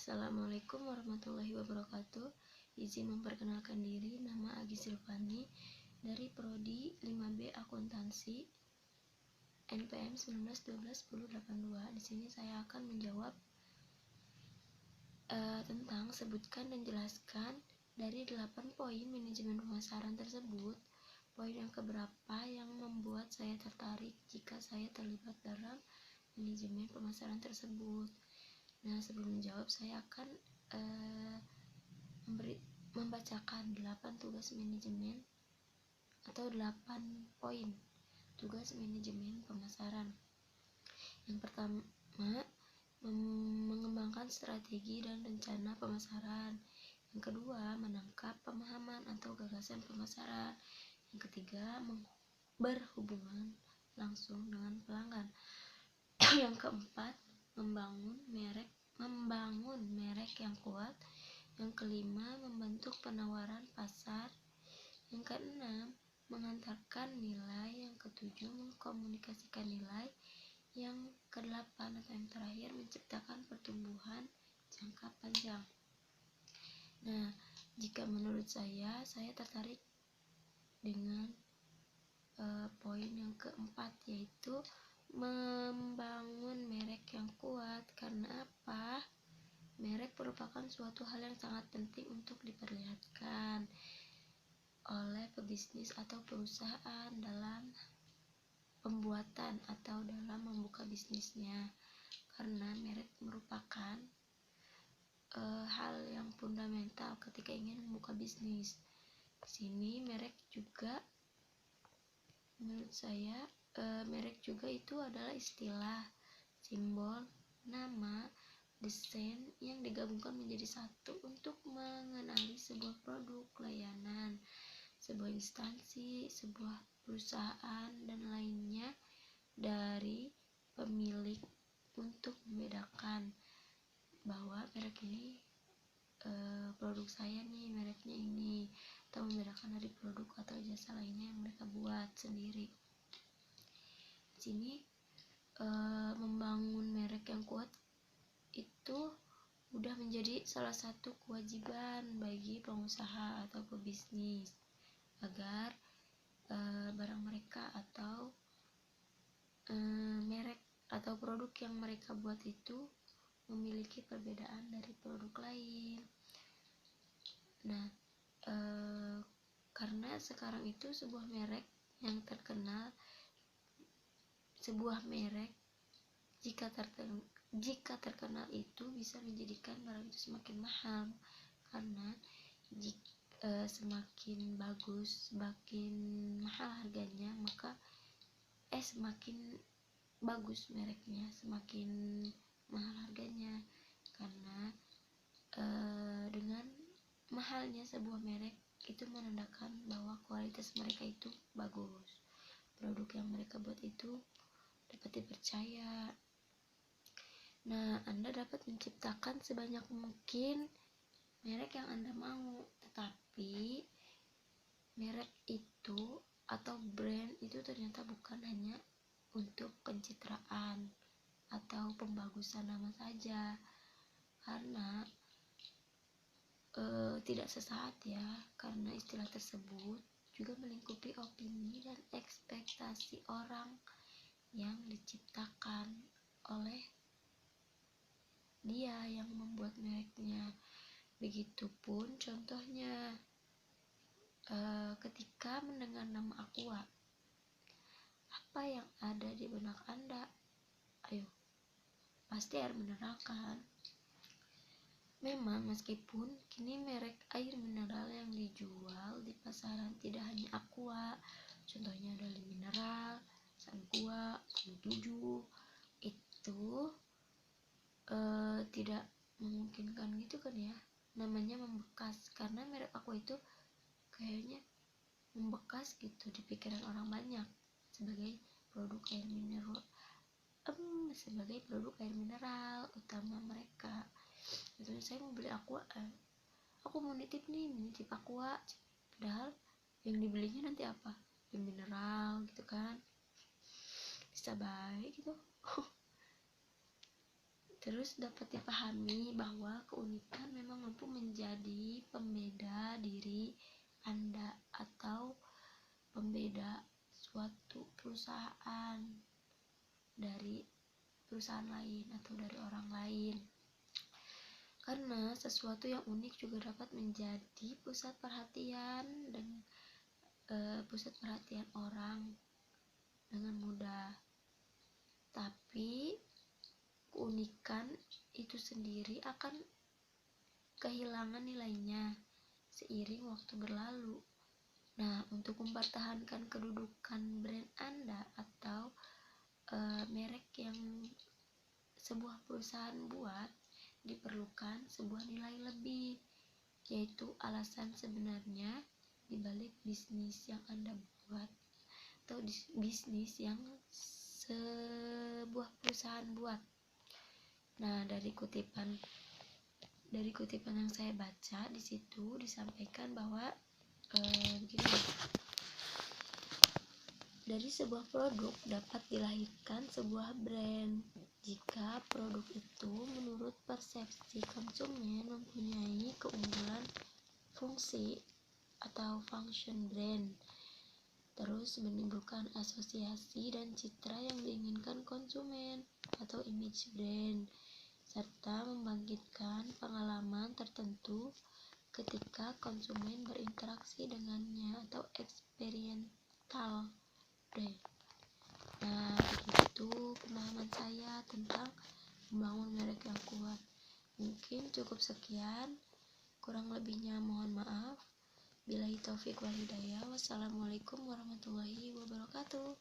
Assalamualaikum warahmatullahi wabarakatuh. Izin memperkenalkan diri, nama Agi Silvani dari Prodi 5B Akuntansi NPM 19121082. Di sini saya akan menjawab tentang sebutkan dan jelaskan dari 8 poin manajemen pemasaran tersebut. Poin yang keberapa yang membuat saya tertarik jika saya terlibat dalam manajemen pemasaran tersebut. Nah, sebelum menjawab, saya akan membacakan 8 tugas manajemen atau 8 poin tugas manajemen pemasaran. Yang pertama, mengembangkan strategi dan rencana pemasaran. Yang kedua, menangkap pemahaman atau gagasan pemasaran. Yang ketiga, berhubungan langsung dengan pelanggan. Yang keempat, membangun merek yang kuat. Yang kelima, membentuk penawaran pasar. Yang keenam, mengantarkan nilai. Yang ketujuh, mengkomunikasikan nilai. Yang kedelapan atau yang terakhir, menciptakan pertumbuhan jangka panjang. Nah, jika menurut saya tertarik dengan poin yang keempat, yaitu membangun merek yang kuat. Karena apa? Merek merupakan suatu hal yang sangat penting untuk diperlihatkan oleh pebisnis atau perusahaan dalam pembuatan atau dalam membuka bisnisnya. Karena merek merupakan hal yang fundamental ketika ingin membuka bisnis. Di sini merek juga, menurut saya, merek juga itu adalah istilah, simbol, nama, desain yang digabungkan menjadi satu untuk mengenali sebuah produk, layanan, sebuah instansi, sebuah perusahaan, dan lainnya dari pemilik untuk membedakan bahwa merek ini produk saya nih, mereknya ini, atau membedakan dari produk atau jasa lainnya yang mereka buat sendiri. Di sini membangun merek yang kuat itu udah menjadi salah satu kewajiban bagi pengusaha atau pebisnis agar barang mereka atau merek atau produk yang mereka buat itu memiliki perbedaan dari produk lain. Nah, karena sekarang itu sebuah merek yang terkenal, sebuah merek jika terkenal itu bisa menjadikan barang itu semakin mahal. Karena semakin bagus, semakin mahal harganya, maka semakin bagus mereknya, semakin mahal harganya. Karena dengan mahalnya sebuah merek itu menandakan bahwa kualitas mereka itu bagus, produk yang mereka buat itu dapat dipercaya. Nah, Anda dapat menciptakan sebanyak mungkin merek yang Anda mau, tetapi merek itu atau brand itu ternyata bukan hanya untuk pencitraan atau pembagusan nama saja. Karena tidak sesaat ya, karena istilah tersebut juga melingkupi opini dan ekspektasi orang yang diciptakan oleh dia yang membuat mereknya. Begitupun contohnya ketika mendengar nama Aqua, apa yang ada di benak Anda? Ayo, pasti air mineral kan? Memang meskipun kini merek air mineral yang dijual di pasaran tidak hanya Aqua, contohnya ada Mineral, Sanqua, 7, itu tidak memungkinkan gitu kan ya, namanya membekas. Karena merek Aqua itu kayaknya membekas gitu di pikiran orang banyak sebagai produk air mineral, sebagai produk air mineral utama mereka. Itu saya mau beli Aqua, aku mau nitip Aqua, padahal yang dibelinya nanti apa, air mineral gitu kan, bisa baik gitu. Terus dapat dipahami bahwa keunikan memang mampu menjadi pembeda diri Anda atau pembeda suatu perusahaan dari perusahaan lain atau dari orang lain. Karena sesuatu yang unik juga dapat menjadi pusat perhatian dan pusat perhatian orang dengan mudah. Tapi keunikan itu sendiri akan kehilangan nilainya seiring waktu berlalu. Nah, untuk mempertahankan kedudukan brand Anda atau merek yang sebuah perusahaan buat, diperlukan sebuah nilai lebih, yaitu alasan sebenarnya dibalik bisnis yang Anda buat atau bisnis yang sebuah perusahaan buat. Nah, dari kutipan yang saya baca di situ disampaikan bahwa begini, dari sebuah produk dapat dilahirkan sebuah brand jika produk itu menurut persepsi konsumen mempunyai keunggulan fungsi atau function brand, terus menimbulkan asosiasi dan citra yang diinginkan konsumen atau image brand, serta membangkitkan pengalaman tertentu ketika konsumen berinteraksi dengannya atau experiential brand. Nah, begitu pemahaman saya tentang membangun merek yang kuat. Mungkin cukup sekian, kurang lebihnya mohon maaf. Billahi taufik wal hidayah. Wassalamualaikum warahmatullahi wabarakatuh.